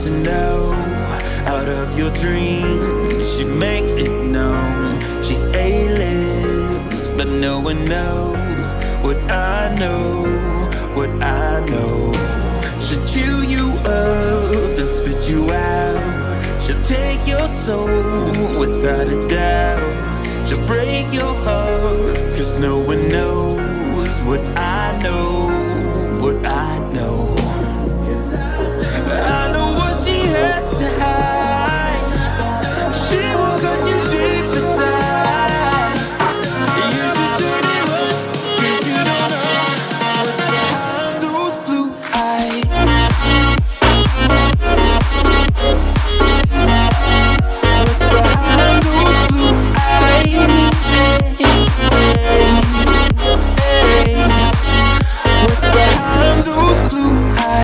to know. Out of your dreams, she makes it known. She's A-list, but no one knows what I know, what I know. She'll chew you up and spit you out. She'll take your soul without a doubt. She'll break your heart, 'cause no one knows what I know.